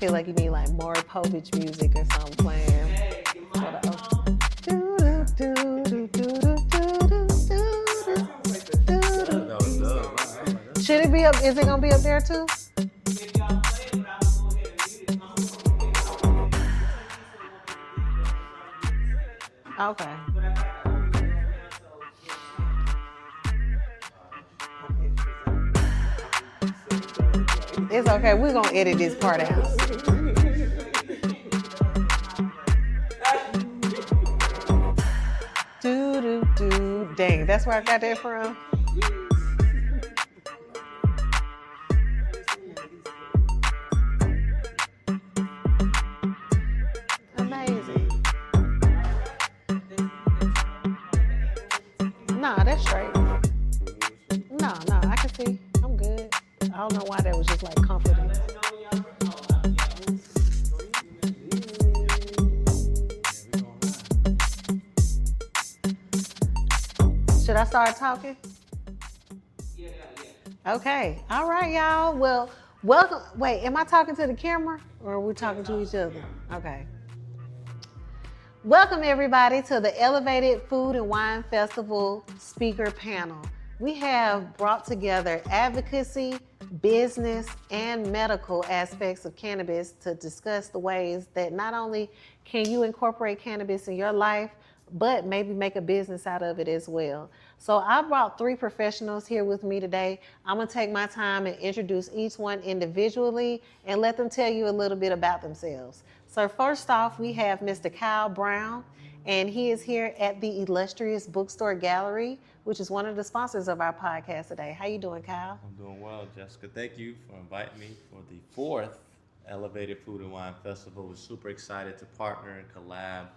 feel like you need like Maury Povich music or something playing. Should it be up? Is it gonna be up there too? Okay. It's okay. We're gonna edit this part out. Dang, that's where I got that from. Amazing. Nah, that's straight. No, I can see. I'm good. I don't know why that was just like comforting. Should I start talking? Yeah. Okay. All right, y'all. Well, welcome. Wait, am I talking to the camera or are we talking to each other? Okay. Welcome, everybody, to the Elevated Food and Wine Festival speaker panel. We have brought together advocacy, business, and medical aspects of cannabis to discuss the ways that not only can you incorporate cannabis in your life, but maybe make a business out of it as well. So I brought 3 professionals here with me today. I'm gonna take my time and introduce each one individually and let them tell you a little bit about themselves. So first off, we have Mr. Kyle Brown, and he is here at the illustrious Bookstore Gallery, which is one of the sponsors of our podcast today. How you doing, Kyle? I'm doing well, Jessica. Thank you for inviting me for the 4th Elevated Food and Wine Festival. We're super excited to partner and collab.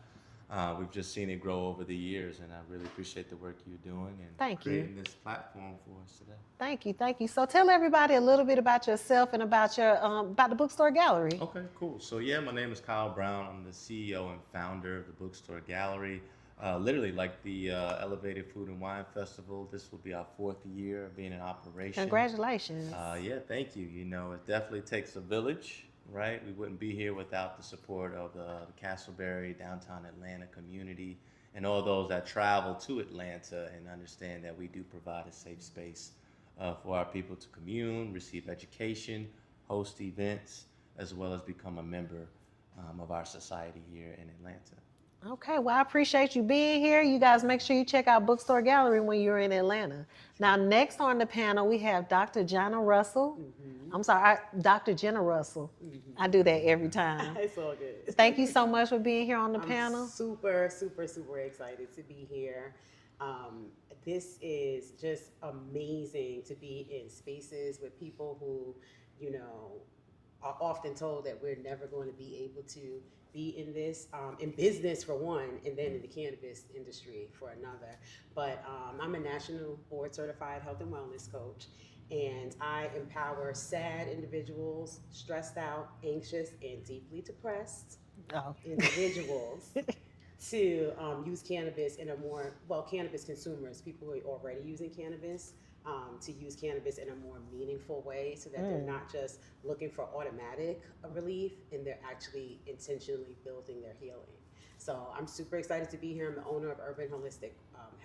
We've just seen it grow over the years, and I really appreciate the work you're doing and creating this platform for us today. Thank you. So tell everybody a little bit about yourself and about your about the Bookstore Gallery. Okay, cool. So yeah, my name is Kyle Brown. I'm the CEO and founder of the Bookstore Gallery. Literally, like the Elevated Food and Wine Festival, this will be our 4th year of being in operation. Congratulations. Yeah, thank you. You know, it definitely takes a village. Right? We wouldn't be here without the support of the Castleberry, downtown Atlanta community, and all those that travel to Atlanta and understand that we do provide a safe space for our people to commune, receive education, host events, as well as become a member of our society here in Atlanta. Okay, well, I appreciate you being here. You guys make sure you check out Bookstore Gallery when you're in Atlanta. Now, next on the panel, we have Dr. Jenna Russell. Mm-hmm. I'm sorry, Dr. Jenna Russell. Mm-hmm. I do that every time. It's all good. Thank you so much for being here on the panel. Super excited to be here. This is just amazing to be in spaces with people who, you know, are often told that we're never going to be able to be in this, in business for one, and then in the cannabis industry for another. But I'm a national board certified health and wellness coach, and I empower sad individuals, stressed out, anxious, and deeply depressed individuals to use cannabis in a more, cannabis consumers, people who are already using cannabis, to use cannabis in a more meaningful way so that they're not just looking for automatic relief and they're actually intentionally building their healing. So I'm super excited to be here. I'm the owner of Urban Holistic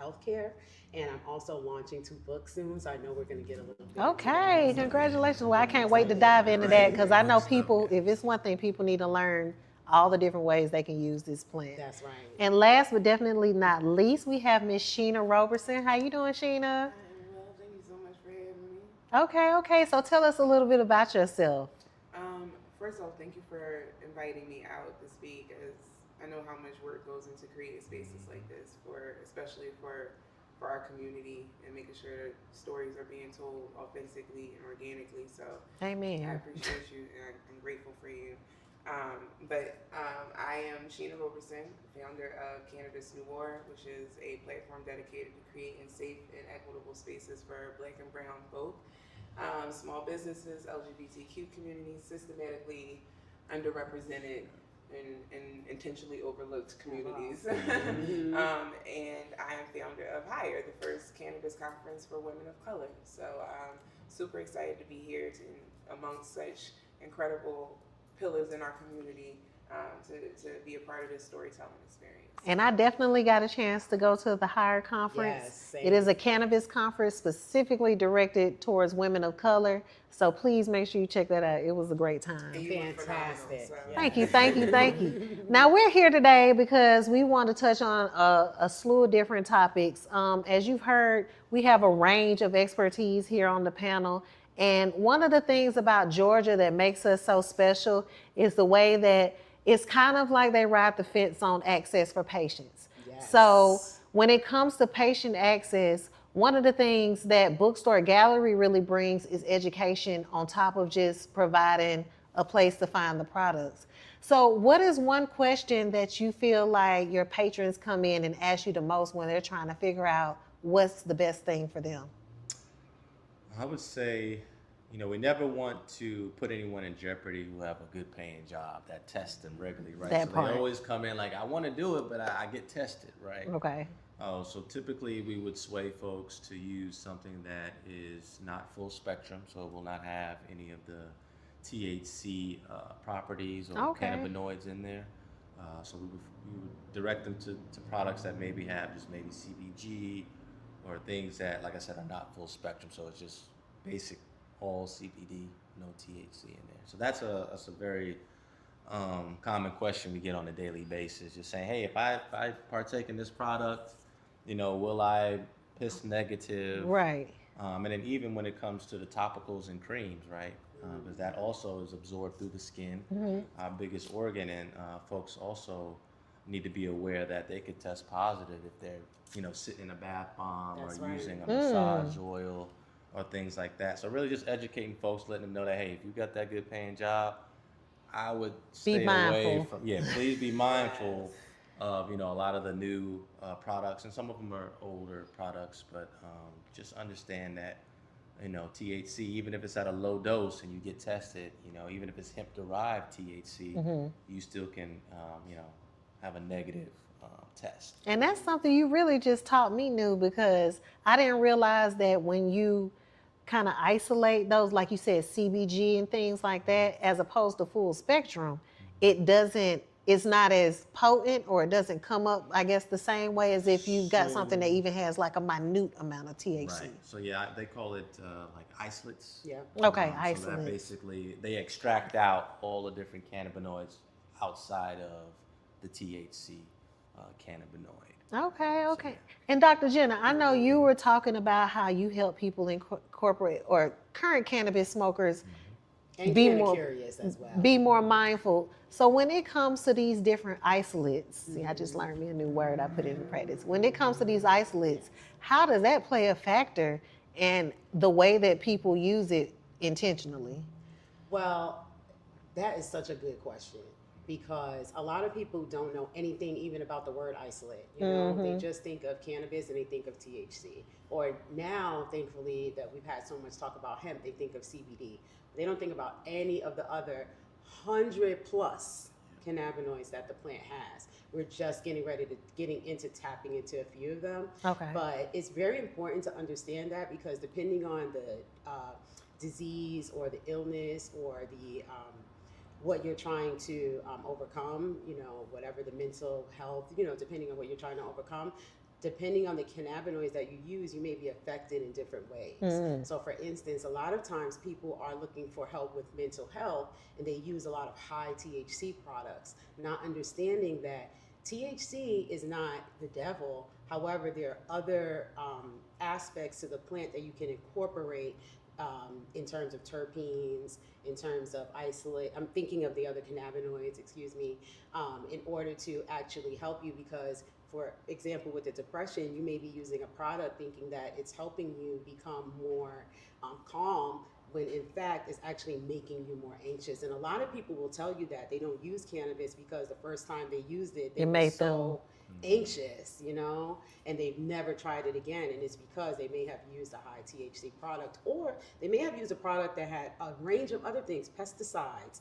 Healthcare, and I'm also launching 2 books soon, so I know we're going to get a little bit. Okay, congratulations. Well, I can't wait to dive into that because I know people, if it's one thing, people need to learn all the different ways they can use this plant. That's right. And last but definitely not least, we have Miss Sheena Roberson. How you doing, Sheena? Okay. So tell us a little bit about yourself. First of all, thank you for inviting me out to speak, as I know how much work goes into creating spaces like this, especially for our community, and making sure stories are being told authentically and organically. So Amen. I appreciate you, and I'm grateful for you. I am Sheena Roberson, founder of Cannabis Noir, which is a platform dedicated to creating safe and equitable spaces for Black and brown folk. Small businesses, LGBTQ communities, systematically underrepresented and intentionally overlooked communities. And I am founder of Hire, the first cannabis conference for women of color. So I'm super excited to be here amongst such incredible pillars in our community to be a part of this storytelling experience. And I definitely got a chance to go to the Hire Conference. Yes, same. It is a cannabis conference specifically directed towards women of color. So please make sure you check that out. It was a great time. And you were phenomenal, Fantastic. so- Yeah. Thank you, thank you, thank you. Now we're here today because we want to touch on a slew of different topics. As you've heard, we have a range of expertise here on the panel. And one of the things about Georgia that makes us so special is the way that it's kind of like they ride the fence on access for patients. Yes. So when it comes to patient access, one of the things that Bookstore Gallery really brings is education on top of just providing a place to find the products. So what is one question that you feel like your patrons come in and ask you the most when they're trying to figure out what's the best thing for them? I would say, we never want to put anyone in jeopardy who have a good paying job that tests them regularly, right? That so part. they always come in like, I want to do it, but I get tested, right? Okay. So typically we would sway folks to use something that is not full spectrum, so it will not have any of the THC properties or Okay. cannabinoids in there. So we would direct them to products that maybe have just maybe CBG or things that, like I said, are not full spectrum. So it's just basic all CBD, no THC in there. So that's a very common question we get on a daily basis. Just saying, hey, if I partake in this product, will I piss negative? Right. And then even when it comes to the topicals and creams, right? Because that also is absorbed through the skin, our biggest organ, and folks also need to be aware that they could test positive if they're, sitting in a bath bomb That's or right. using a massage oil or things like that. So really just educating folks, letting them know that, hey, if you got that good paying job, I would stay away mindful. from, please be mindful of, a lot of the new products, and some of them are older products, but just understand that, THC, even if it's at a low dose and you get tested, even if it's hemp-derived THC, you still can, have a negative test. And that's something you really just taught me new, because I didn't realize that when you kind of isolate those, like you said, CBG and things like that, as opposed to full spectrum, it's not as potent, or it doesn't come up, I guess, the same way as if you've got something that even has like a minute amount of THC. Right. So yeah, they call it like isolates. Yeah. Okay, So that isolate. basically, they extract out all the different cannabinoids outside of the THC cannabinoid. Okay. And Dr. Jenna, I know you were talking about how you help people incorporate, or current cannabis smokers And be kinda more curious as well. be more mindful. So when it comes to these different isolates, see, I just learned me a new word, I put it into practice. When it comes to these isolates, how does that play a factor in the way that people use it intentionally? Well, that is such a good question, because a lot of people don't know anything even about the word isolate. They just think of cannabis and they think of THC. Or now, thankfully, that we've had so much talk about hemp, they think of CBD. They don't think about any of the other 100+ cannabinoids that the plant has. We're just getting into tapping into a few of them. Okay. But it's very important to understand that, because depending on the disease or the illness or the what you're trying to overcome, whatever the mental health, depending on what you're trying to overcome, depending on the cannabinoids that you use, you may be affected in different ways. So for instance, a lot of times people are looking for help with mental health, and they use a lot of high THC products, not understanding that THC is not the devil. However, there are other aspects to the plant that you can incorporate in terms of terpenes, in terms of isolate. I'm thinking of the other cannabinoids, in order to actually help you, because for example, with the depression, you may be using a product thinking that it's helping you become more calm, when in fact it's actually making you more anxious. And a lot of people will tell you that they don't use cannabis because the first time they used it, they were so anxious, and they've never tried it again. And it's because they may have used a high THC product, or they may have used a product that had a range of other things, pesticides,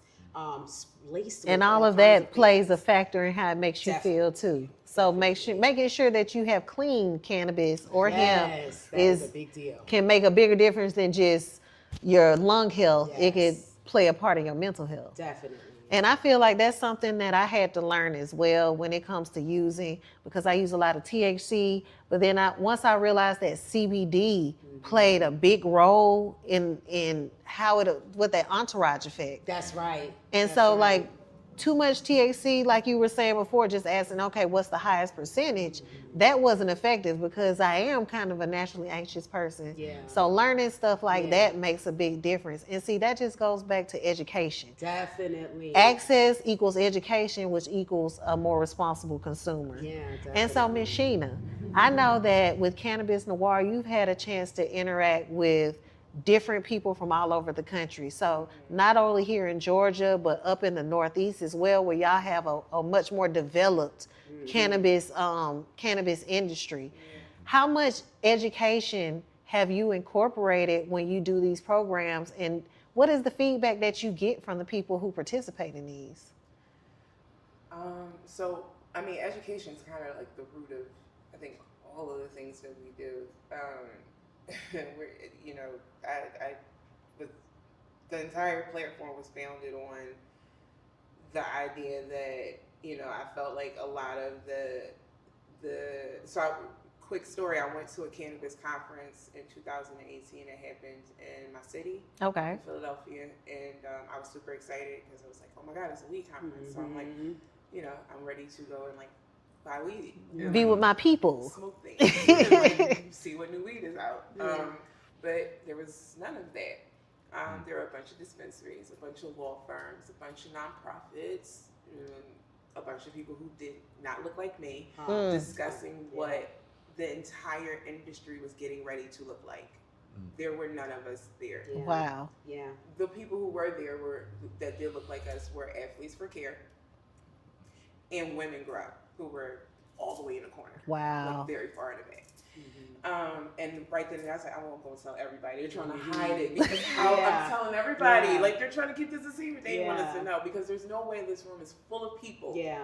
laced with And all of kinds that plays a things. factor in how it makes you feel too. So making sure that you have clean cannabis or hemp That is a big deal. can make a bigger difference than just your lung health. It could Yes. play a part in your mental health. Definitely. And I feel like that's something that I had to learn as well when it comes to using, because I use a lot of THC, but then once I realized that CBD played a big role in how what that entourage effect. That's right. And That's so right. like too much THC, like you were saying before, just asking, okay, what's the highest percentage? That wasn't effective because I am kind of a naturally anxious person. Yeah. So learning stuff like that makes a big difference. And see, that just goes back to education. Definitely. Access equals education, which equals a more responsible consumer. Yeah, definitely. And so, Ms. Sheena, I know that with Cannabis Noir, you've had a chance to interact with different people from all over the country. So not only here in Georgia, but up in the Northeast as well, where y'all have a much more developed cannabis industry. How much education have you incorporated when you do these programs, and what is the feedback that you get from the people who participate in these? So, I mean, education is kind of like the root of, I think, all of the things that we do. We're, you know, the entire platform was founded on the idea that, you know, I felt like a lot of quick story, I went to a cannabis conference in 2018 that happened in my city, in Philadelphia, and I was super excited because I was like, oh my God, it's a weed conference. So I'm like, you know, I'm ready to go and like buy weed. Be with my people. Smoke things. And, like, see what new weed is out. But there was none of that. There were a bunch of dispensaries, a bunch of law firms, a bunch of nonprofits, a bunch of people who did not look like me, discussing what the entire industry was getting ready to look like. There were none of us there. Yeah. Wow. Yeah. The people who were there that did look like us were athletes for care and women grow, who were all the way in the corner. Wow. Like very far in the back. And right then I was like, I won't go tell everybody. They're trying to hide it because I'm telling everybody. Like they're trying to keep this a secret. They want us to know because there's no way this room is full of people. Yeah.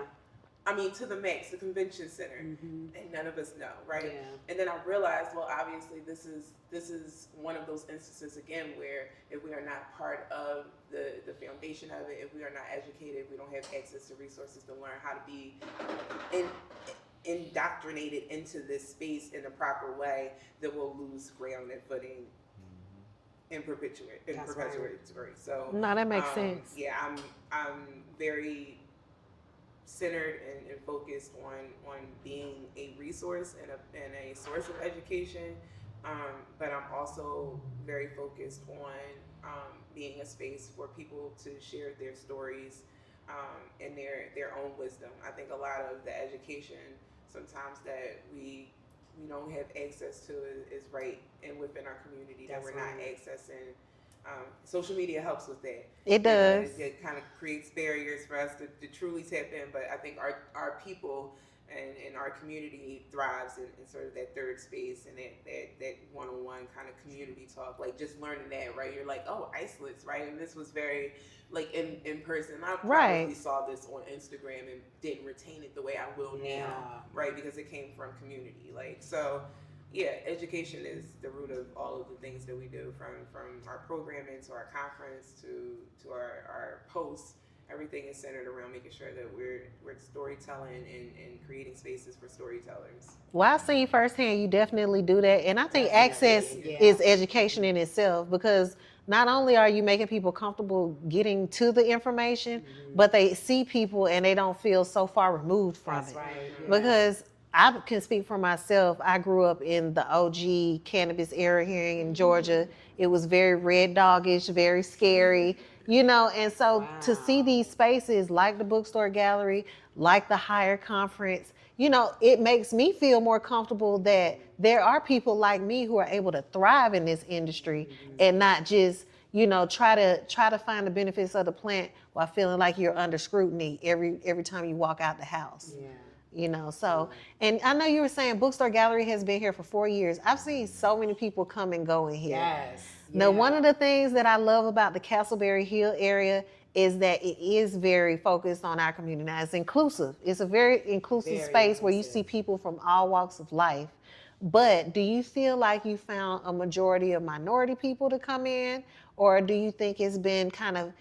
I mean, to the max, the convention center, and none of us know, right? Yeah. And then I realized, well, obviously, this is one of those instances again where if we are not part of the foundation of it, if we are not educated, if we don't have access to resources to learn how to be indoctrinated into this space in a proper way, that we'll lose ground and footing in perpetuity. So No, that makes sense. Yeah, I'm very centered and focused on being a resource and a source of education, but I'm also very focused on being a space for people to share their stories and their own wisdom. I think a lot of the education sometimes that we don't have access to is right and within our community that we're not accessing. Social media helps with that. It does. It kind of creates barriers for us to truly tap in, but I think our people and our community thrives in sort of that third space and that one-on-one kind of community talk, like just learning that, right? You're like, oh, isolates, right? And this was very like in person. I probably saw this on Instagram and didn't retain it the way I will now, right? Because it came from community, like so. Yeah, education is the root of all of the things that we do, from our programming to our conference to our posts. Everything is centered around making sure that we're storytelling and creating spaces for storytellers. Well, I've seen firsthand you definitely do that. And I think access is education in itself, because not only are you making people comfortable getting to the information, but they see people and they don't feel so far removed from it. Right. Yeah. Because I can speak for myself. I grew up in the OG cannabis era here in Georgia. It was very red doggish, very scary, you know, and so to see these spaces like the bookstore gallery, like the higher conference, you know, it makes me feel more comfortable that there are people like me who are able to thrive in this industry and not just, you know, try to find the benefits of the plant while feeling like you're under scrutiny every time you walk out the house. Yeah. You know, so, and I know you were saying Bookstore Gallery has been here for 4 years. I've seen so many people come and go in here. Yes. Now, one of the things that I love about the Castleberry Hill area is that it is very focused on our community. Now, it's inclusive. It's a very inclusive space where you see people from all walks of life. But do you feel like you found a majority of minority people to come in? Or do you think it's been kind of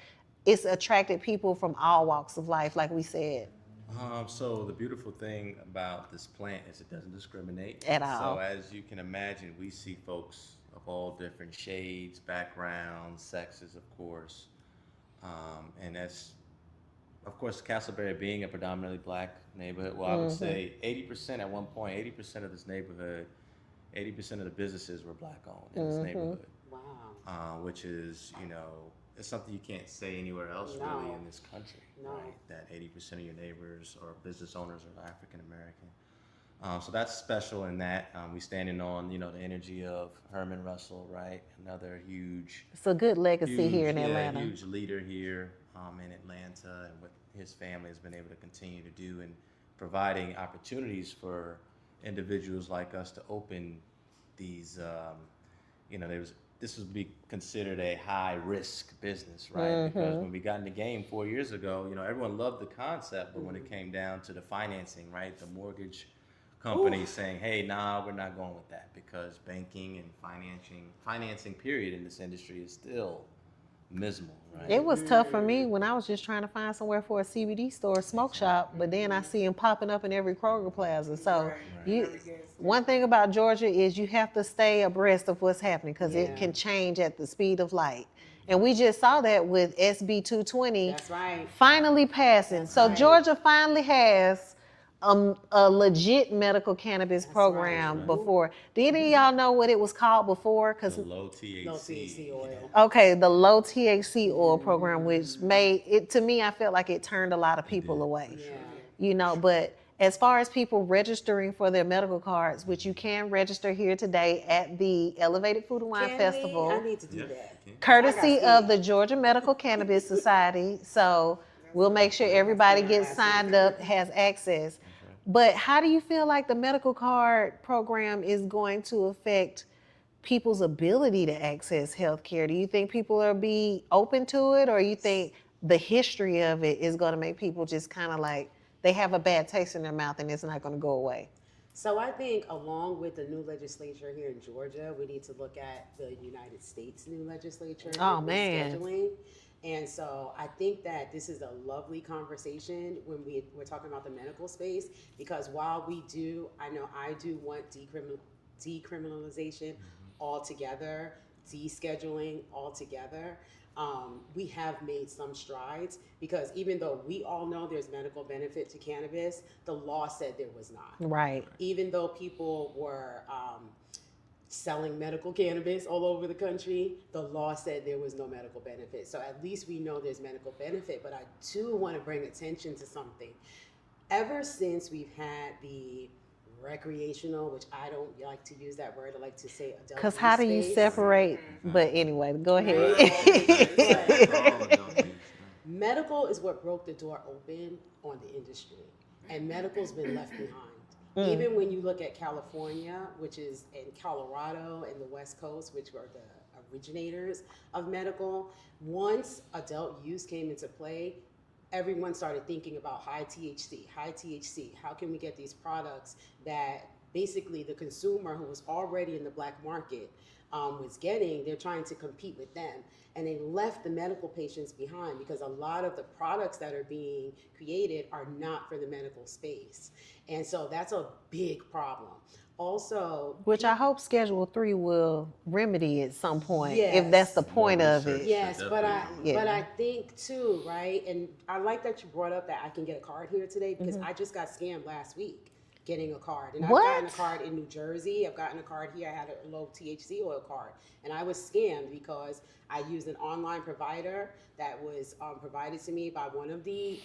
it's attracted people from all walks of life, like we said. So the beautiful thing about this plant is it doesn't discriminate At all. So as you can imagine, we see folks of all different shades, backgrounds, sexes, of course, and that's, of course, Castleberry being a predominantly black neighborhood. Well, I would say 80% at one point, 80% of this neighborhood, 80% of the businesses were black owned in this neighborhood. Wow. Which is, it's something you can't say anywhere else really in this country, right? That 80% of your neighbors or business owners are African American. So that's special in that we standing on, the energy of Herman Russell, right? Another huge. It's a good legacy here in Yeah, Atlanta. huge leader here in Atlanta, and what his family has been able to continue to do, and providing opportunities for individuals like us to open these. This would be considered a high risk business, right? Because when we got in the game 4 years ago, everyone loved the concept, but when it came down to the financing, right, the mortgage companies saying, hey, nah, we're not going with that, because banking and financing period in this industry is still abysmal, right? It was tough for me when I was just trying to find somewhere for a CBD store, smoke shop, but then I see them popping up in every Kroger Plaza. So one thing about Georgia is you have to stay abreast of what's happening, because it can change at the speed of light. And we just saw that with SB 220 That's right. finally passing. So Georgia finally has a legit medical cannabis program before. Did any of y'all know what it was called before? The low THC. Low THC oil. Okay, the low THC oil program, which made it, to me, I felt like it turned a lot of people away. Yeah. But as far as people registering for their medical cards, which you can register here today at the Elevated Food and Wine Festival. I need to do that. Courtesy of the Georgia Medical Cannabis Society. So we'll make sure everybody gets signed up, has access. But how do you feel like the medical card program is going to affect people's ability to access health care? Do you think people will be open to it, or you think the history of it is going to make people just kind of like, they have a bad taste in their mouth and it's not going to go away? So I think along with the new legislature here in Georgia, we need to look at the United States new legislature. Oh, man. Scheduling. And so I think that this is a lovely conversation when we're talking about the medical space, because while I do want decriminalization altogether, descheduling altogether, we have made some strides, because even though we all know there's medical benefit to cannabis, the law said there was not. Right. Even though people were selling medical cannabis all over the country, the law said there was no medical benefit. So at least we know there's medical benefit. But I do want to bring attention to something. Ever since we've had the recreational, which I don't like to use that word, I like to say adult. Because how do you separate? But anyway, go ahead. Medical is what broke the door open on the industry, and medical's been left behind. Even when you look at California, which is in Colorado and the West Coast, which were the originators of medical, once adult use came into play, everyone started thinking about high THC. How can we get these products that basically the consumer who was already in the black market was getting? They're trying to compete with them. And they left the medical patients behind, because a lot of the products that are being created are not for the medical space. And so that's a big problem. Also, which I hope Schedule 3 will remedy at some point, if that's the point of it. Yes, but I think too, right? And I like that you brought up that I can get a card here today, because I just got scammed last week getting a card. And I've gotten a card in New Jersey. I've gotten a card here. I had a low THC oil card. And I was scammed because I used an online provider that was provided to me by one of the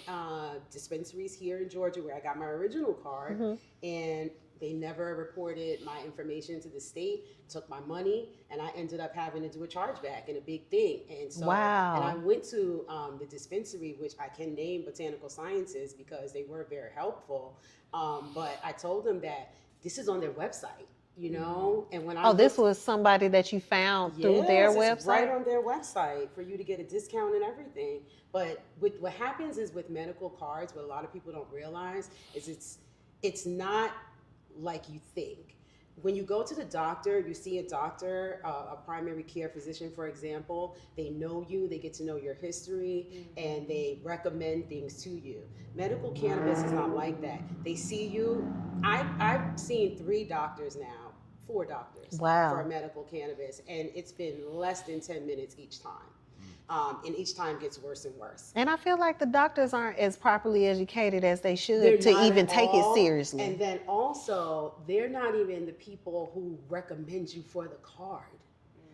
dispensaries here in Georgia where I got my original card. And they never reported my information to the state, took my money, and I ended up having to do a chargeback and a big thing. And so, and I went to the dispensary, which I can name Botanical Sciences, because they were very helpful. But I told them that this is on their website, and when I this was somebody that you found through their website? It's right on their website for you to get a discount and everything. But what happens is with medical cards, what a lot of people don't realize is it's not like you think. when you go to the doctor, you see a doctor, a primary care physician, for example, they know you, they get to know your history, and they recommend things to you. Medical cannabis is not like that. They see you. I've seen 3 doctors now, 4 doctors for Wow. medical cannabis, and it's been less than 10 minutes each time. And each time gets worse and worse. And I feel like the doctors aren't as properly educated as they should They're to not even at take it all. seriously. And then also, they're not even the people who recommend you for the card.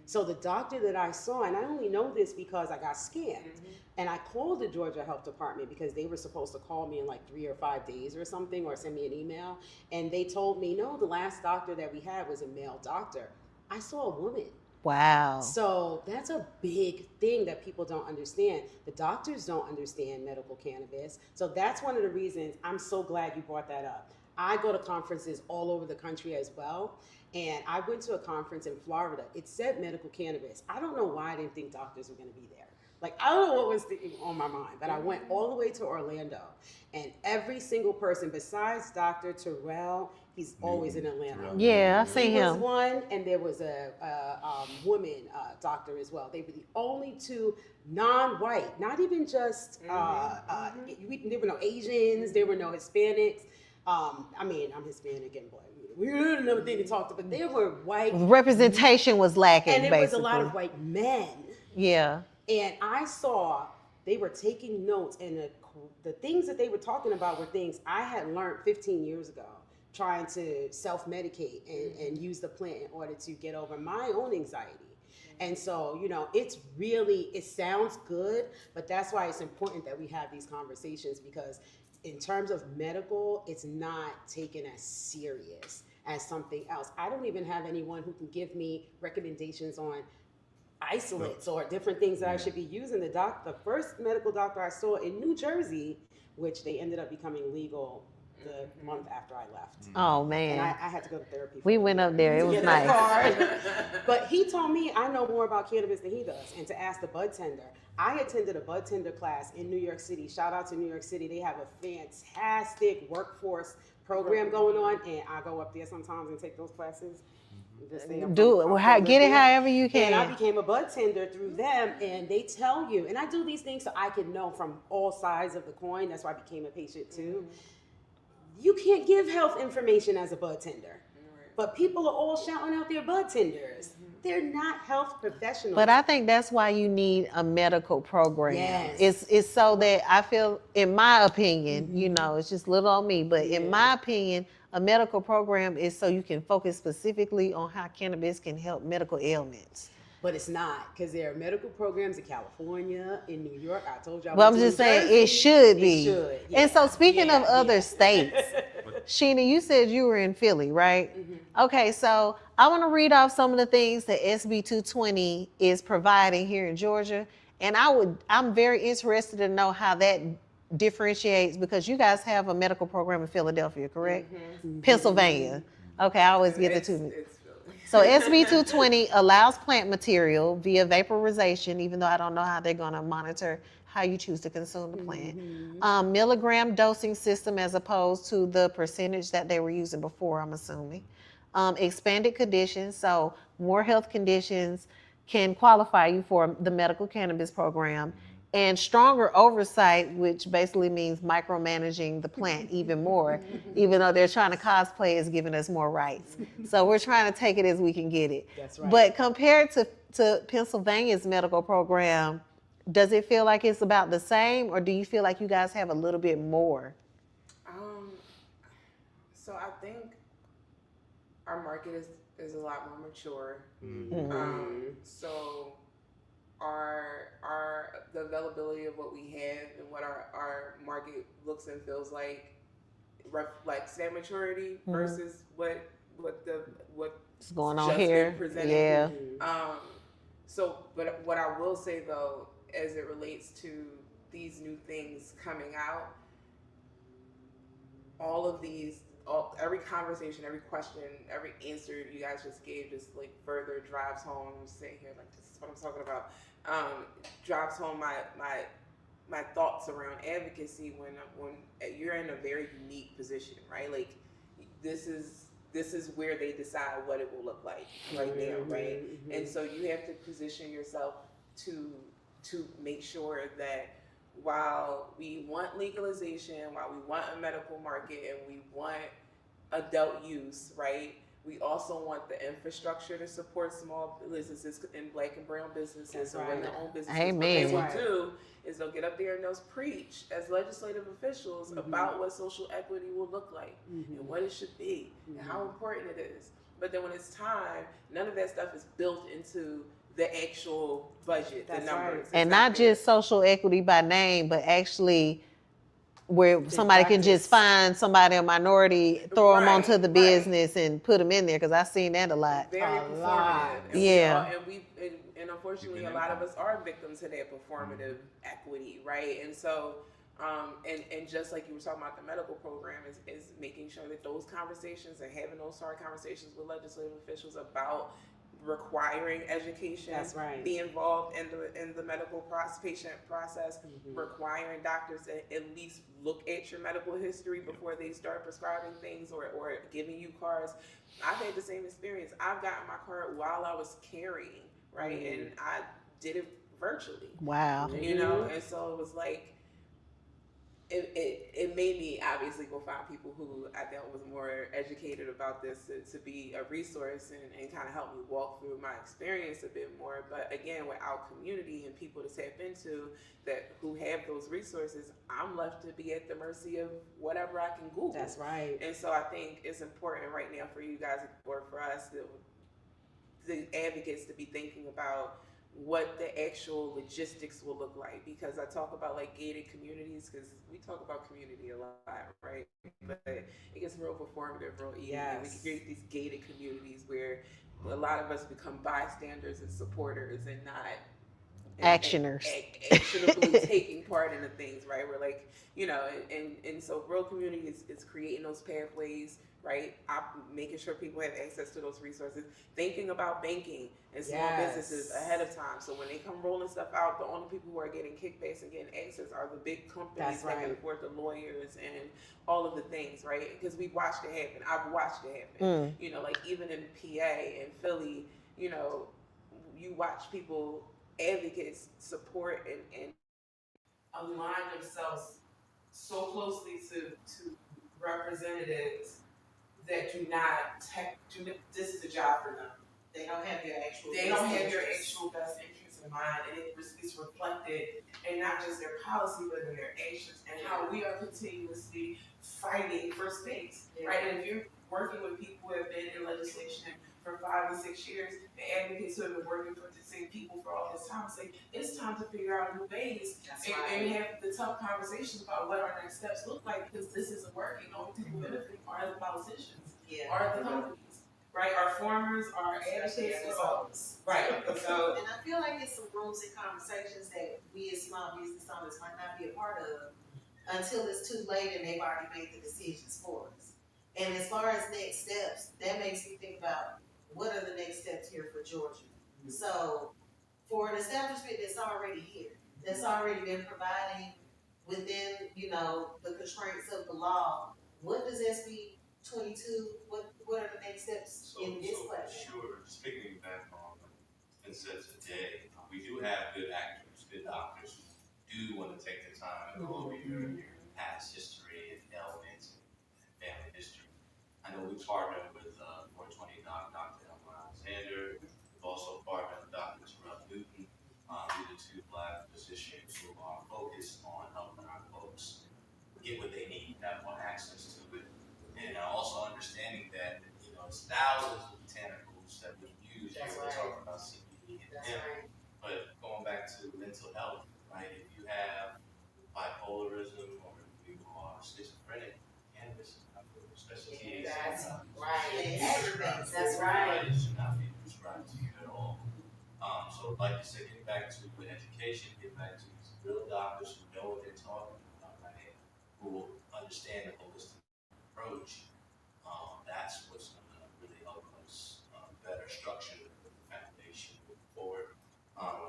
So the doctor that I saw, and I only know this because I got scammed, and I called the Georgia Health Department because they were supposed to call me in like 3 or 5 days or something, or send me an email. And they told me, no, the last doctor that we had was a male doctor. I saw a woman. Wow. So that's a big thing that people don't understand. The doctors don't understand medical cannabis. So that's one of the reasons I'm so glad you brought that up. I go to conferences all over the country as well. And I went to a conference in Florida. It said medical cannabis. I don't know why I didn't think doctors were going to be there. Like, I don't know what was on my mind, but I went all the way to Orlando. And every single person, besides Dr. Terrell, he's always in Atlanta. Yeah, I've seen He was him. one, and there was a woman doctor as well. They were the only 2 non-white, not even just, there were no Asians, there were no Hispanics. I mean, I'm Hispanic and black. We had another thing to talk to, but there were white. Representation was lacking, And there basically. was a lot of white men. Yeah. And I saw they were taking notes, and the things that they were talking about were things I had learned 15 years ago, trying to self-medicate and use the plant in order to get over my own anxiety. And so, it sounds good, but that's why it's important that we have these conversations, because in terms of medical, it's not taken as serious as something else. I don't even have anyone who can give me recommendations on isolates or different things that I should be using. The first medical doctor I saw in New Jersey, which they ended up becoming legal the month after I left. Oh, And man. I had to go to therapy. We went up there. It was nice. But he told me I know more about cannabis than he does, and to ask the bud tender. I attended a bud tender class in New York City. Shout out to New York City. They have a fantastic workforce program going on, and I go up there sometimes and take those classes. Do it. Get it however you can. And I became a bud tender through them, and they tell you, and I do these things so I can know from all sides of the coin. That's why I became a patient too. You can't give health information as a bud tender, but people are all shouting out their bud tenders. They're not health professionals. But I think that's why you need a medical program. Yes. It's so that I feel, in my opinion, it's just little on me, but in my opinion, a medical program is so you can focus specifically on how cannabis can help medical ailments. But it's not, because there are medical programs in California, in New York. I told y'all. Well, I'm just saying it should be. It should, yeah. And so speaking of other states, Sheena, you said you were in Philly, right? Okay, so I want to read off some of the things that SB 220 is providing here in Georgia. And I'm very interested to know how that differentiates, because you guys have a medical program in Philadelphia, correct? Pennsylvania. Okay, I always get the two. So SB 220 allows plant material via vaporization, even though I don't know how they're going to monitor how you choose to consume the plant. Milligram dosing system as opposed to the percentage that they were using before, I'm assuming. Expanded conditions, so more health conditions can qualify you for the medical cannabis program. And stronger oversight, which basically means micromanaging the plant even more, even though they're trying to cosplay as giving us more rights. So we're trying to take it as we can get it. That's right. But compared to Pennsylvania's medical program, does it feel like it's about the same, or do you feel like you guys have a little bit more? So I think our market is a lot more mature. So the availability of what we have and what our market looks and feels like stamp maturity versus what's going on just here. been presented. Yeah. So, but what I will say though, as it relates to these new things coming out, every conversation, every question, every answer you guys just gave just like further drives home. I'm sitting here like, this is what I'm talking about. Drives home my thoughts around advocacy when you're in a very unique position, right? Like this is this is where they decide what it will look like right now, right? And so you have to position yourself to make sure that while we want legalization, while we want a medical market, and we want adult use, right? We also want the infrastructure to support small businesses and black and brown businesses. That's so right. women-owned businesses. Amen. What they will do is they'll get up there and they'll preach as legislative officials about what social equity will look like and what it should be and how important it is. But then when it's time, none of that stuff is built into the actual budget, the numbers. Right. And not just social equity by name, but actually where somebody can just find somebody, a minority, throw them onto the business and put them in there, because I've seen that a lot. Very performative. And yeah. And unfortunately, a lot of us are victims to that performative equity, right? And so, and just like you were talking about, the medical program is making sure that those conversations and having those hard conversations with legislative officials about requiring education, be involved in the medical patient process, requiring doctors to at least look at your medical history before they start prescribing things or giving you cards. I've had the same experience. I've gotten my card while I was carrying, right? And I did it virtually. Wow. You know, and so it was like, it made me obviously go find people who I felt was more educated about this to be a resource and kind of help me walk through my experience a bit more. But again, without community and people to tap into that who have those resources, I'm left to be at the mercy of whatever I can Google. That's right. And so I think it's important right now for you guys, or for us, the advocates, to be thinking about what the actual logistics will look like, because I talk about like gated communities, because we talk about community a lot, right? But it gets real performative real easy. And we can create these gated communities where a lot of us become bystanders and supporters and not actioners, actionably taking part in the things, right? We're like, you know, and so real community is creating those pathways, right? Making sure people have access to those resources, thinking about banking and small businesses ahead of time. So when they come rolling stuff out, the only people who are getting kickbacks and getting access are the big companies that can afford the lawyers and all of the things, right? Because we watched it happen. I've watched it happen. You know, like even in PA and Philly, you know, you watch people, advocates, support and align themselves so closely to representatives that this is a job for them. They don't have your actual best interests in mind, and it's reflected in not just their policy, but in their actions and how we are continuously fighting for space, right? And if you're working with people who have been in legislation for 5 and 6 years, the advocates who have been working for the same people for all this time say it's time to figure out new ways and have the tough conversations about what our next steps look like, because this isn't working. The only people benefiting are the politicians, are the companies, right? Our farmers, our advocates, right? So, and I feel like it's some rooms and conversations that we as small business owners might not be a part of until it's too late and they've already made the decisions for us. And as far as next steps, that makes me think about what are the next steps here for Georgia. So for an establishment that's already here, that's already been providing within, you know, the constraints of the law, what does SB 22, what are the next steps in this platform? Sure, just picking back on what's been said today, we do have good actors, good doctors who do want to take the time and go over your past history and elements and family history. I know we partnered with 420 Dr. Alexander. We've also partnered with Dr. Terrell Newton, who are the two Black physicians who are focused on helping our folks get what they need, have more access to it, and also understanding that, you know, it's thousands of botanicals that we use here. We're talking about CBD and hemp, but going back to mental health, right? If you have bipolarism or if you are schizophrenic, cannabis is not good, especially THC. That's right. That's right. It should not be prescribed to you at all. So like you said, get back to education, get back to real doctors who know what they're talking about, right? Who will understand the holistic approach. That's what's going to really help us better structure the foundation moving forward.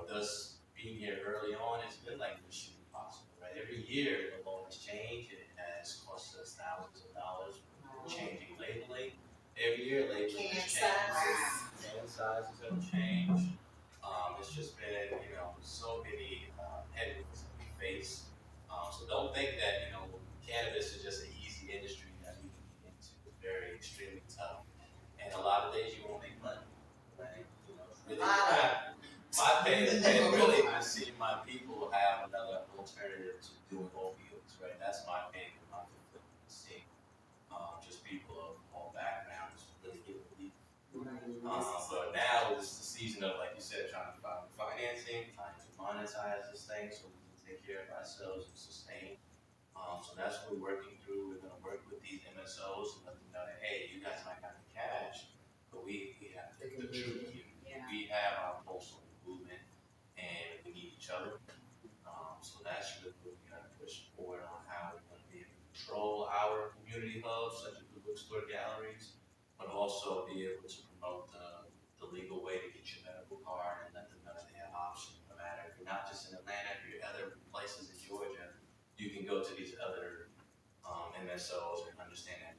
With us being here early on, it's been like mission impossible, right? Every year the law has changed. It has cost us thousands of dollars changing labeling. every year lately Can it's sizes. changed. Can sizes have changed. It's just been, so many headwinds that we face. So don't think that, cannabis is just an easy industry that we can get into. It's very extremely tough. And a lot of days you won't make money, right? It's really my pain has really been seeing my people have another alternative to doing opioids, right? That's my pain and my fulfillment, seeing just people of all backgrounds really get relief. But now it's the season of, like you said, trying to find financing, trying to monetize this thing so we can take care of ourselves and sustain. So that's what we're working through. We're going to work with these MSOs and let them know that, hey, you guys might have the cash, but we have the true community. We have our pulse on the movement, and we need each other. So that's really what we're going to push forward on, how we're going to be able to control our community hubs, such as the bookstore galleries, but also be able to promote the legal way to get your medical card and let them know that they have options. No matter if you're not just in Atlanta, if you're other places in Georgia, you can go to these other MSOs and understand that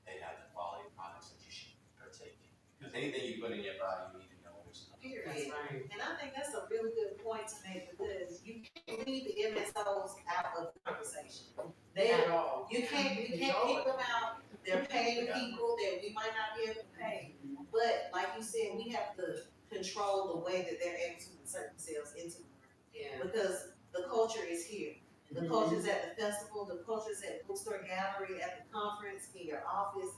they have the quality products that you should partake in. Because anything you put in your body, you need to know what's in it. Period. And I think that's a really good point to make because you can't leave the MSOs out of the conversation. You can't keep them out. They're paying people that we might not be able to pay. But like you said, we have to control the way that they're able to insert themselves into the market. Because the culture is here. The culture's at the festival, the culture's at the bookstore gallery, at the conference, in your office.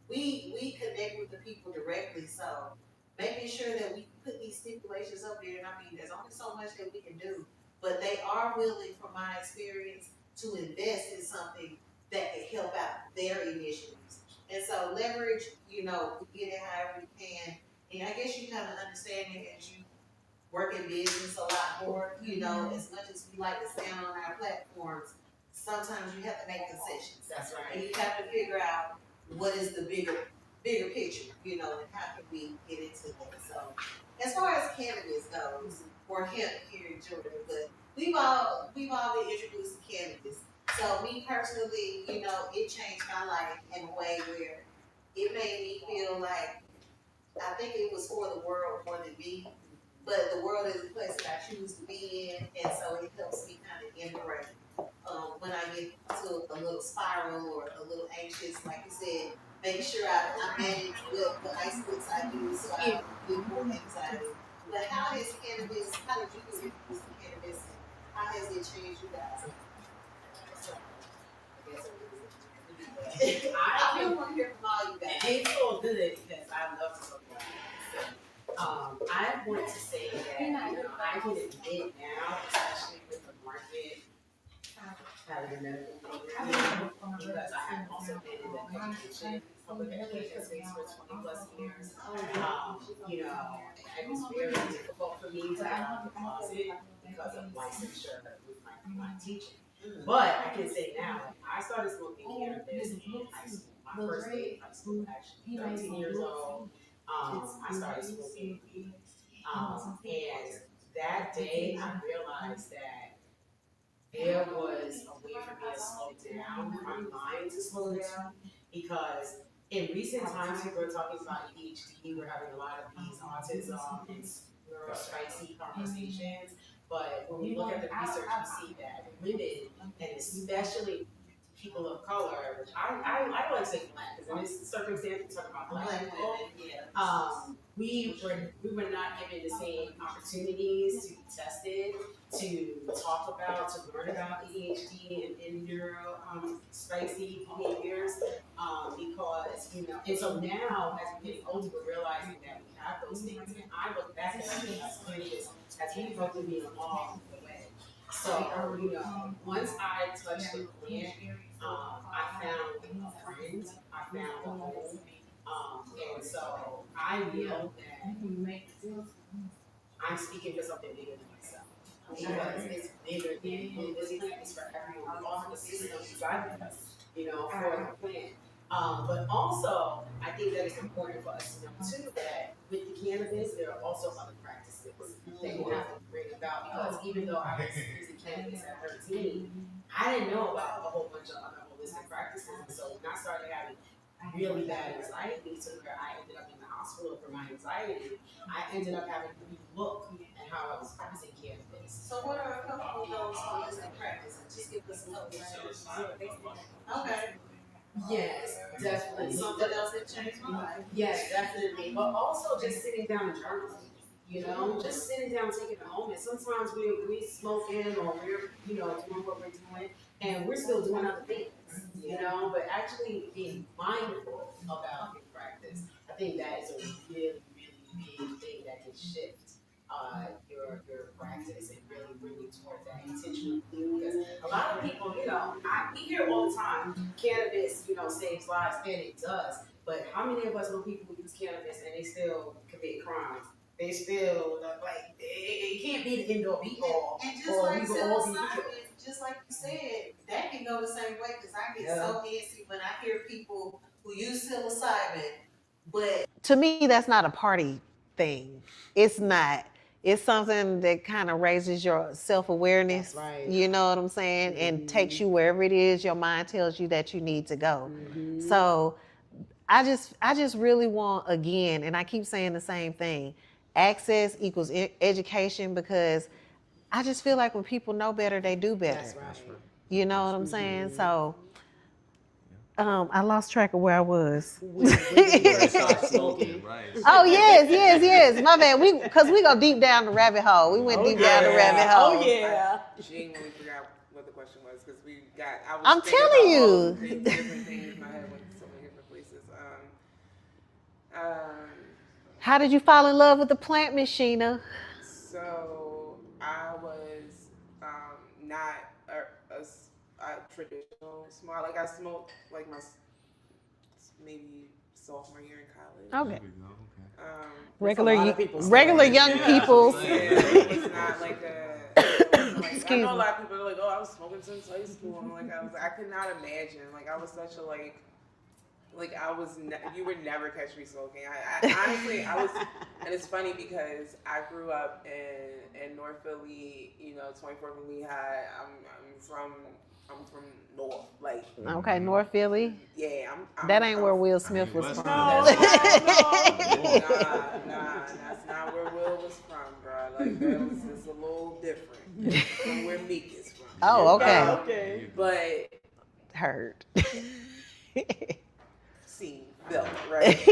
We connect with the people directly, so making sure that we put these stipulations up there, and I mean, there's only so much that we can do, but they are willing, from my experience, to invest in something that can help out their initiatives. And so leverage, we get it however we can, and I guess you kind of understand it as you work in business a lot more, as much as we like to stand on our platforms, sometimes you have to make concessions. That's right. And you have to figure out what is the bigger picture, and how can we get into that. So as far as cannabis goes, or hemp here in Georgia, but we've all been introduced to cannabis. So me personally, it changed my life in a way where it made me feel like I think it was for the world more than me. But the world is a place that I choose to be in, and so it helps me kind of integrate. When I get to a little spiral or a little anxious, like you said, making sure I manage the ice books I do so I don't get more anxiety. But how did you get introduced to cannabis, and how has it changed you guys? So, I really want to hear from all you guys. It's all good because I love to talk about it. I want to say that I can admit now, especially with the market having a medical program, because I have also been in the public education space for 20 plus years. It was very difficult for me to get out of the closet because of licensure with my teaching. But I can say now, I started smoking cannabis in high school. My first day in high school, actually, 13 years old. I started smoking weed. And that day, I realized that there was a way for me to slow down, for my mind to slow down, because in recent times, people are talking about ADHD. We're having a lot of these autism and spicy conversations. But when we look at the research, we see that women, and especially people of color, which I don't like to say black, because in this circumstance, we're talking about black people. We were not given the same opportunities to be tested, to talk about, to learn about ADHD and neuro spicy behaviors, because and so now as we're getting older, we're realizing that we have those things, and I look back at it as cannabis has really helped me along the way. So once I touched the plant, I found a friend, I found a home. And so I know that I'm speaking for something bigger than myself. Because it's bigger than this plant is for everyone. We offer the systems driving us, for the plant. But also, I think that it's important for us to know too that with the cannabis, there are also other practices that you have to bring about. Because even though I was using cannabis at 13, I didn't know about a whole bunch of other holistic practices. And so when I started having really bad anxiety to where I ended up in the hospital for my anxiety. I ended up having to relook at how I was practicing cannabis. So what are a couple of those holistic practices? Just give us a couple of Okay. Yes, definitely. Something else that changed my life. Yes, definitely. But also just sitting down and journaling. Just sitting down, taking a moment. Sometimes we smoking or we're doing what we're doing, and we're still doing other things. But actually being mindful about your practice, I think that is a really really big thing that can shift your practice and really bring you towards that intentional thing. Because a lot of people, we hear all the time, cannabis, saves lives, and it does. But how many of us know people who use cannabis and they still commit crimes? They still like it can't be the end all be all. And just like psilocybin, just like you said, that can go the same way because I get so antsy when I hear people who use psilocybin, but To me, that's not a party thing. It's not. It's something that kind of raises your self-awareness. That's right. You know what I'm saying? And takes you wherever it is your mind tells you that you need to go. So I just really want, again, and I keep saying the same thing, access equals education, because I just feel like when people know better, they do better. That's right. You know what I'm saying? So I lost track of where I was. Start smoking, right? Oh yes. My bad. Because we go deep down the rabbit hole. We went deep down the rabbit hole. Oh yeah. I genuinely forgot what the question was because I was I'm thinking telling about all you. the different things. My head went to so many different places. How did you fall in love with the plant, Miss Sheena? So I was not a traditional smoker. Like I smoked like my maybe sophomore year in college. Okay. Regular Regular young Yeah, people. that's Yeah, it's not like I know a lot of people are like, oh, I was smoking since high school, and I could not imagine. Like I was such a you would never catch me smoking. I honestly, and it's funny because I grew up in North Philly, 24th and Lehigh. I'm from North, like. Okay, North Philly. Yeah, That ain't where Will Smith was from. No, that's not where Will was from, bro. Like that was just a little different from where Meek is from. Oh, okay. Okay. But Heard. seen, felt, right?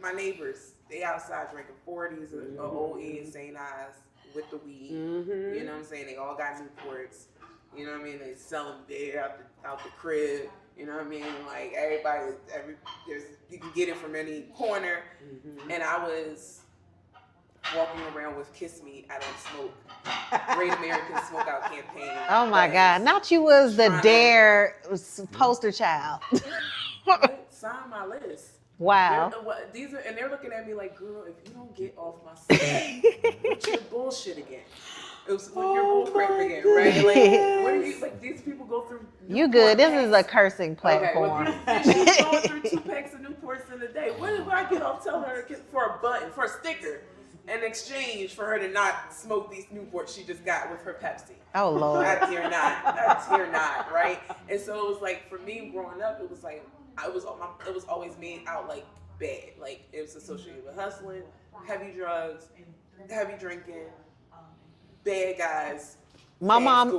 My neighbors, they outside drinking 40s or OE and St. Ives with the weed. You know what I'm saying? They all got Newports. You know what I mean? They sell them there out the crib. You know what I mean? Like you can get it from any corner. And I was walking around with "Kiss Me, I Don't Smoke," Great American Smokeout campaign. Oh my God! Not you was the Dare poster child. Sign my list. Wow. They're looking at me like, girl, if you don't get off my side, what's your bullshit again? It was when your bullcrap again, right? Like, what are you like? These people go through. You good? This is a cursing platform. Okay, she's going through 2 packs of Newports in a day. What if I get off telling her for a sticker, in exchange for her to not smoke these Newports she just got with her Pepsi? Oh Lord. I dare not, right? And so it was like for me growing up, it was like it was always made out like bad, like it was associated with hustling, heavy drugs, heavy drinking, bad guys. My mom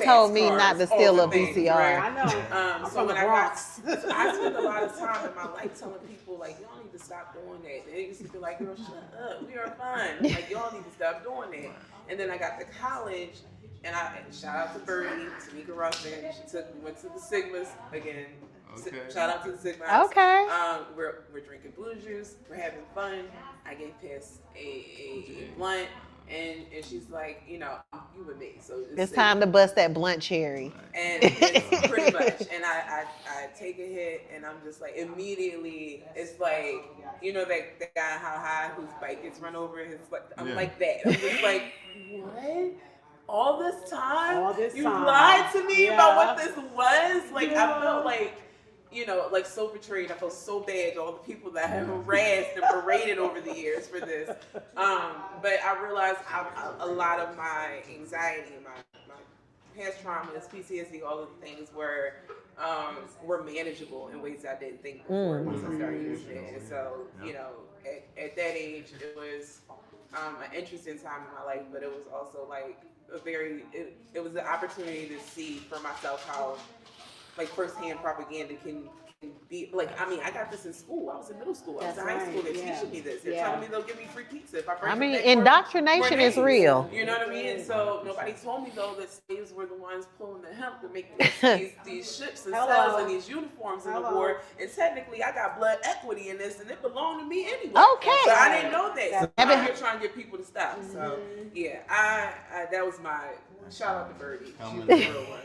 told me not to steal a VCR. Right? I know. So when I spent a lot of time in my life telling people like, y'all need to stop doing that. They used to be like, girl, shut up, we are fine. Like y'all need to stop doing that. And then I got to college, and shout out to Birdie, Tamika Ruffin. We went to the Sigmas again. Okay. Shout out to the Sigmas. Okay. We're drinking blue juice. We're having fun. I gave Piss a blunt. And she's like, you with me. So it's time to bust that blunt cherry. And it's pretty much. And I take a hit, and I'm just like, immediately, it's like, that guy How High whose bike gets run over. I'm like that. I'm just like, what? All this time? You lied to me about what this was? Like, I felt like, like so betrayed. I felt so bad to all the people that I have harassed and berated over the years for this. But I realized a lot of my anxiety, my past traumas, PTSD, all of the things were were manageable in ways I didn't think before once I started using it. And so, you know, at that age, it was an interesting time in my life, but it was also like it was an opportunity to see for myself how like firsthand propaganda can be like. I mean, I got this in school. I was in middle school. I was in high school. They're teaching me this. They're telling me they'll give me free pizza if I bring. I mean, indoctrination is real. You know what I mean? And so nobody told me though that slaves were the ones pulling the hemp to make these ships and cells and these uniforms in the war. And technically, I got blood equity in this, and it belonged to me anyway. Okay. But I didn't know that. So I'm here trying to get people to stop. So yeah, I that was my shout out to Birdie. She was the real one.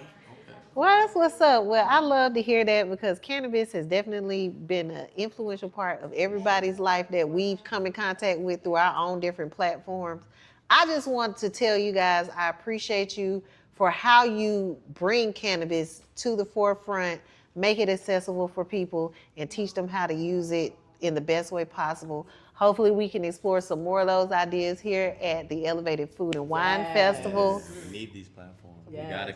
Well, that's what's up. Well, I love to hear that because cannabis has definitely been an influential part of everybody's life that we've come in contact with through our own different platforms. I just want to tell you guys, I appreciate you for how you bring cannabis to the forefront, make it accessible for people, and teach them how to use it in the best way possible. Hopefully we can explore some more of those ideas here at the Elevated Food and Wine Festival. We need these platforms. We gotta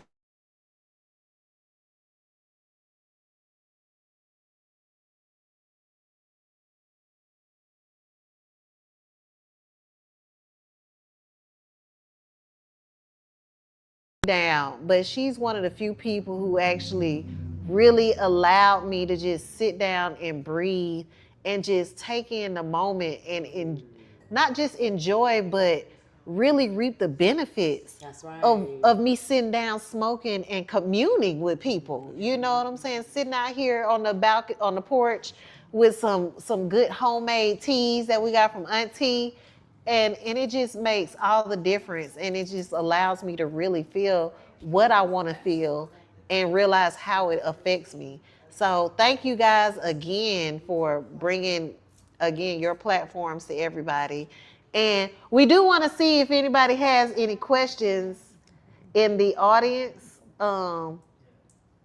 down, but she's one of the few people who actually really allowed me to just sit down and breathe and just take in the moment and not just enjoy, but really reap the benefits of me sitting down smoking and communing with people. You know what I'm saying? Sitting out here on the balcony, on the porch with some good homemade teas that we got from Auntie. And it just makes all the difference, and it just allows me to really feel what I want to feel and realize how it affects me. So thank you guys again for bringing your platforms to everybody. And we do want to see if anybody has any questions in the audience.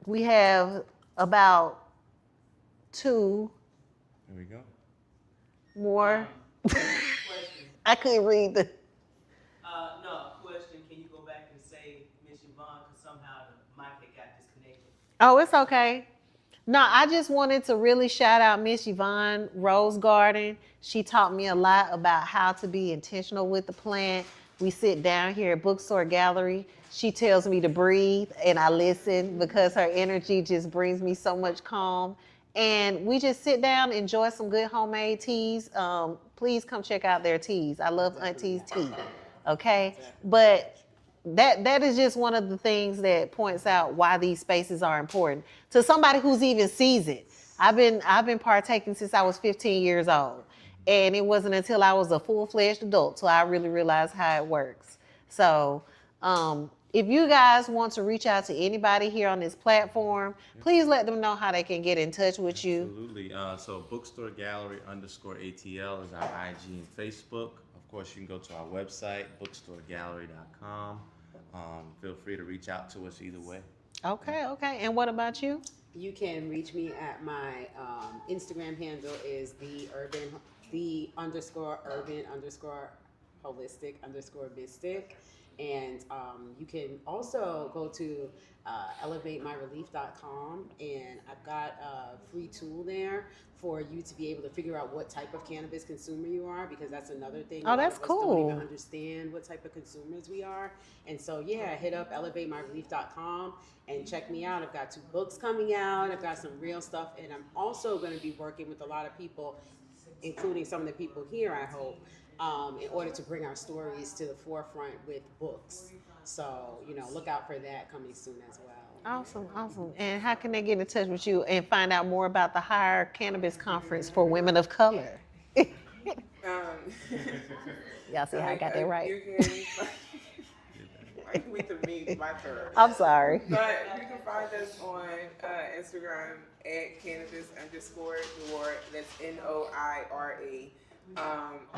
We have about 2 There we go. more. I couldn't read the. No, question. Can you go back and say Miss Yvonne? Because somehow the mic had got disconnected. Oh, it's okay. No, I just wanted to really shout out Miss Yvonne Rose Garden. She taught me a lot about how to be intentional with the plant. We sit down here at Bookstore Gallery. She tells me to breathe, and I listen because her energy just brings me so much calm. And we just sit down, enjoy some good homemade teas. Please come check out their teas. I love Auntie's tea. Okay, but that is just one of the things that points out why these spaces are important to somebody who's even seasoned. I've been partaking since I was 15 years old, and it wasn't until I was a full-fledged adult till I really realized how it works. So if you guys want to reach out to anybody here on this platform, please let them know how they can get in touch with you. Absolutely. So Bookstore Gallery _ATL is our IG and Facebook. Of course, you can go to our website, bookstoregallery.com. Feel free to reach out to us either way. Okay. And what about you? You can reach me at my Instagram handle is the _urban _holistic _mystic. And you can also go to elevatemyrelief.com, and I've got a free tool there for you to be able to figure out what type of cannabis consumer you are, because that's another thing. Oh, that's cool. Don't even understand what type of consumers we are. And so, yeah, hit up elevatemyrelief.com and check me out. I've got 2 books coming out. I've got some real stuff, and I'm also going to be working with a lot of people, including some of the people here, I hope, in order to bring our stories to the forefront with books. So, look out for that coming soon as well. Awesome. And how can they get in touch with you and find out more about the Higher Cannabis Conference for Women of Color? Y'all see how I got that right? My turn. I'm sorry. But you can find us on Instagram at cannabis_noir. That's NOIRA.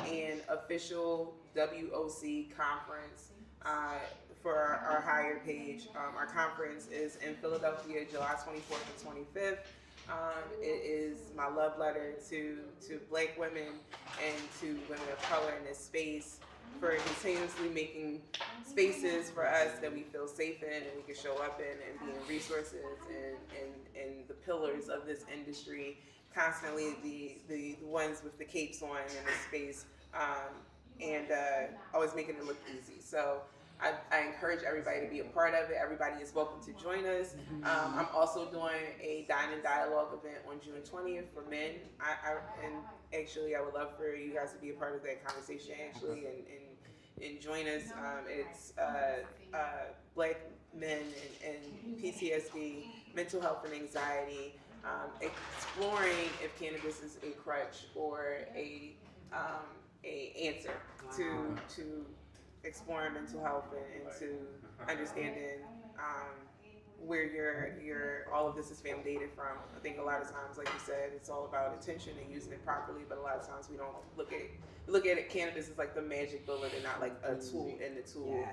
And official WOC conference for our higher page. Our conference is in Philadelphia, July 24th and 25th. It is my love letter to Black women and to women of color in this space. for continuously making spaces for us that we feel safe in and we can show up in and being resources and the pillars of this industry, constantly the ones with the capes on in the space, and always making it look easy. So I encourage everybody to be a part of it. Everybody is welcome to join us. I'm also doing a Dine and Dialogue event on June 20th for men. And actually, I would love for you guys to be a part of that conversation, actually, and join us. It's Black men and PTSD, mental health and anxiety, exploring if cannabis is a crutch or a answer to exploring mental health and to understanding where your all of this is founded from. I think a lot of times, like you said, it's all about intention and using it properly, but a lot of times we don't look at it, cannabis as like the magic bullet and not like a tool in the tool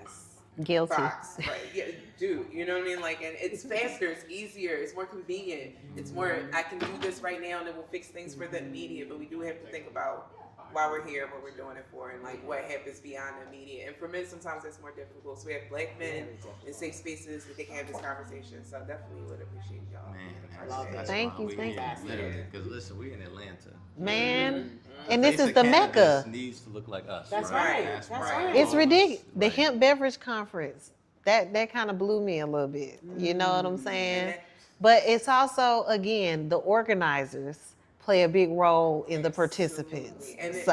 Guilty. box. Right. Yeah, dude, you know what I mean? Like, and it's faster, it's easier, it's more convenient, it's more, I can do this right now and it will fix things for the immediate, but we do have to think about why we're here, what we're doing it for, and like what happens beyond the immediate. And for men, sometimes that's more difficult. So we have Black men in safe spaces that they can have this conversation. So I definitely would appreciate y'all. Man, that's Thank why you, we thank here, you. literally. Because listen, we're in Atlanta. Man, The and this face is of the cannabis Mecca. Needs to look like us. That's right. right. That's That's right. right. It's ridiculous. The Right. hemp beverage conference, that kind of blew me a little bit. You know what I'm saying? But it's also, again, the organizers play a big role in the participants. And So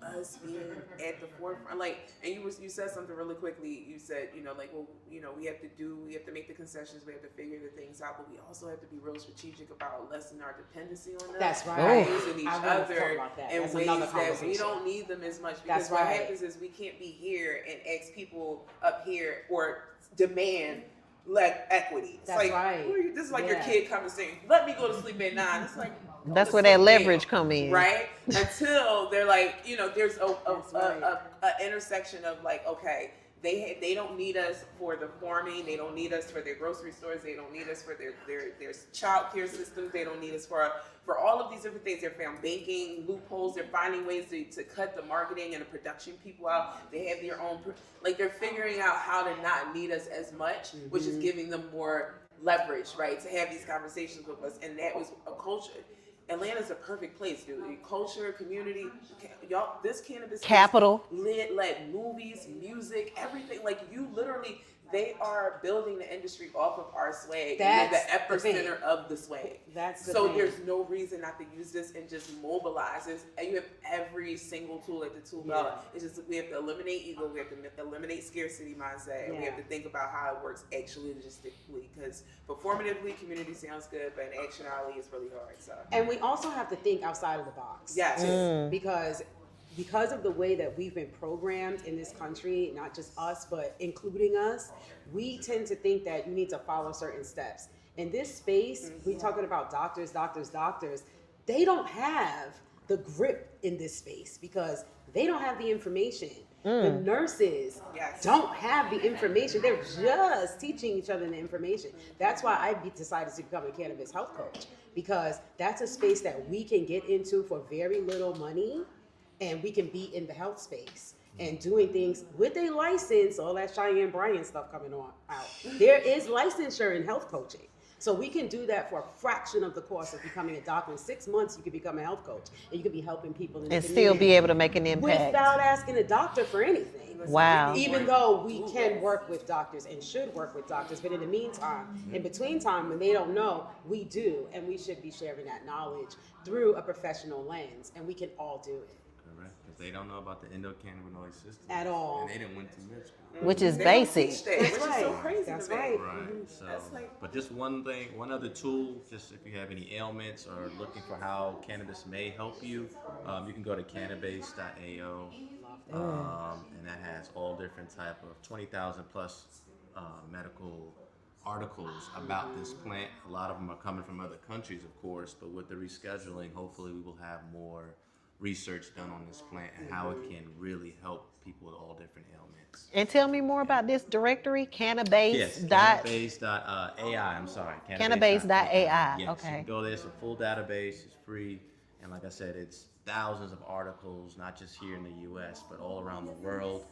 us being at the forefront, like, and you said something really quickly. You said, like, well, we have to make the concessions, we have to figure the things out, but we also have to be real strategic about lessening our dependency on them. That's right. Oh. Using each I wanna talk other about that. in That's ways another that we conversation. don't need them as much. Because That's what right. happens is we can't be here and ask people up here or demand like equity. It's That's like, right. this is like your Yeah. kid coming saying, "Let me go to sleep at 9." It's like, go that's to where that sleep leverage now. come in. Right? Until they're like, there's That's right. a intersection of like, okay, they don't need us for the farming, they don't need us for their grocery stores, they don't need us for their child care systems, they don't need us for all of these different things. They're found banking loopholes, they're finding ways to cut the marketing and the production people out. They have their own, like they're figuring out how to not need us as much, which is giving them more leverage, right, to have these conversations with us. And that was a culture. Atlanta's a perfect place, dude. Culture, community, y'all. This cannabis Capital. led movies, music, everything. Like you literally, they are building the industry off of our swag. And they're That's the the epicenter of the swag. That's the So thing. there's no reason not to use this and just mobilize this. And you have every single tool at the tool belt. It's just we have to eliminate ego. We have to eliminate scarcity mindset. And we have to think about how it works actually logistically. Because performatively, community sounds good, but in actuality, it's really hard. So. And we also have to think outside of the box. Yes. Because of the way that we've been programmed in this country, not just us, but including us, we tend to think that you need to follow certain steps. In this space, we're talking about doctors. They don't have the grip in this space because they don't have the information. The nurses don't have the information. They're just teaching each other the information. That's why I decided to become a cannabis health coach, because that's a space that we can get into for very little money, and we can be in the health space and doing things with a license. All that Cheyenne Bryan stuff coming out. There is licensure in health coaching. So we can do that for a fraction of the cost of becoming a doctor. In 6 months, you could become a health coach, and you could be helping people in the And community still be able to make an impact. without asking a doctor for anything. Wow. Even though we can work with doctors and should work with doctors, but in the meantime, in between time, when they don't know, we do, and we should be sharing that knowledge through a professional lens, and we can all do it. Correct. Because they don't know about the endocannabinoid system. At all. And they didn't went to med school. Which is They don't basic. teach that, That's which is so right. crazy That's to me. right. Right. So, That's like- but just one other tool, just if you have any ailments or looking for how cannabis may help you, you can go to cannabis.ao, and that has all different type of 20,000 plus medical articles about this plant. A lot of them are coming from other countries, of course, but with the rescheduling, hopefully we will have more research done on this plant and how it can really help people with all different ailments. And tell me more about this directory, cannabis. Yes, cannabis.ai. I'm sorry. Cannabis.ai, Yes, okay. you can go there. It's a full database. It's free. And like I said, it's thousands of articles, not just here in the U.S., but all around the world.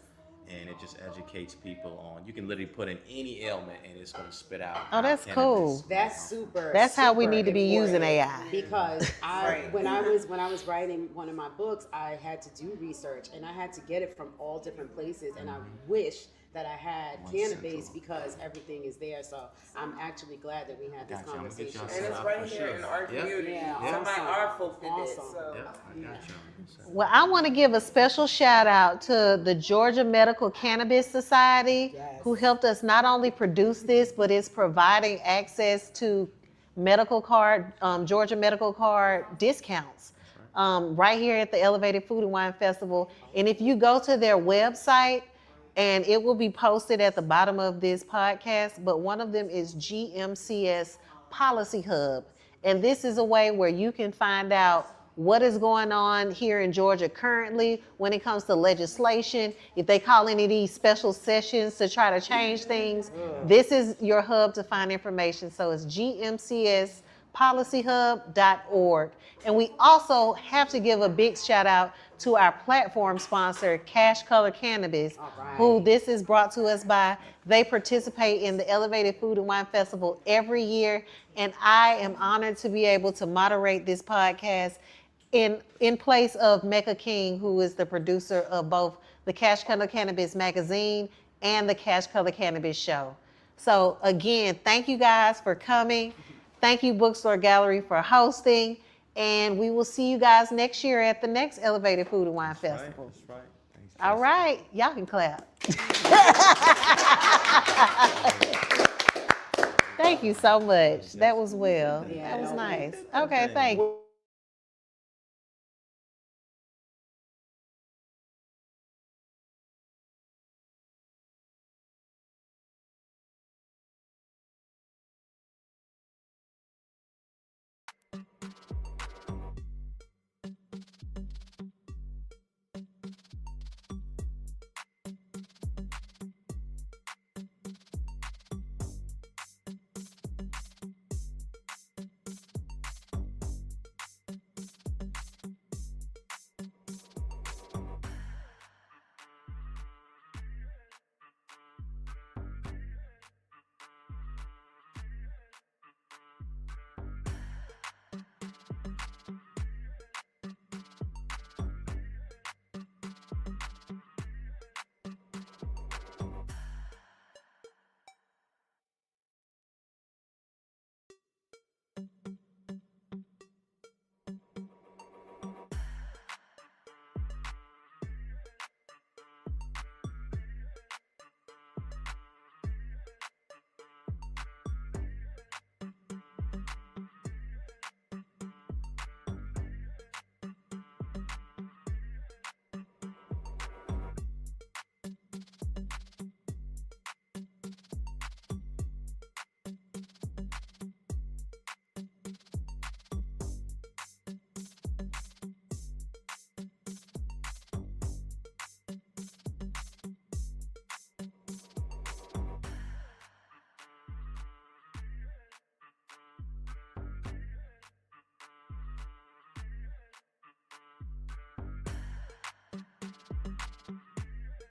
And it just educates people on. You can literally put in any ailment, and it's going to spit out. Oh, that's cannabis. cool. That's super. That's how we super need to be using important. AI. Because Right. when I was writing one of my books, I had to do research and I had to get it from all different places. And I wish that I had One cannabis central. because everything is there. So I'm actually glad that we had this Gotcha. I'm gonna get conversation. y'all And it's set up right for here sure. in our Yep. community. Yeah, Somebody, awesome. our folk did this. Awesome. So. Yep, I got you. Well, I want to give a special shout out to the Georgia Medical Cannabis Society, Yes. who helped us not only produce this, but is providing access to medical card, Georgia medical card discounts right here at the Elevated Food and Wine Festival. And if you go to their website, and it will be posted at the bottom of this podcast, but one of them is GMCS Policy Hub. And this is a way where you can find out what is going on here in Georgia currently when it comes to legislation. If they call any of these special sessions to try to change things, this is your hub to find information. So it's gmcspolicyhub.org. And we also have to give a big shout out to our platform sponsor, Cash Color Cannabis, who this is brought to us by. They participate in the Elevated Food and Wine Festival every year, and I am honored to be able to moderate this podcast in place of Mecca King, who is the producer of both the Cash Color Cannabis magazine and the Cash Color Cannabis show. So again, thank you guys for coming. Thank you, Bookstore Gallery, for hosting. And we will see you guys next year at the next Elevated Food and Wine Festival. That's right. Thanks, All Jessica. right. Y'all can clap. Thank you so much. That was well. Yeah, That was no, nice. Okay, thank you.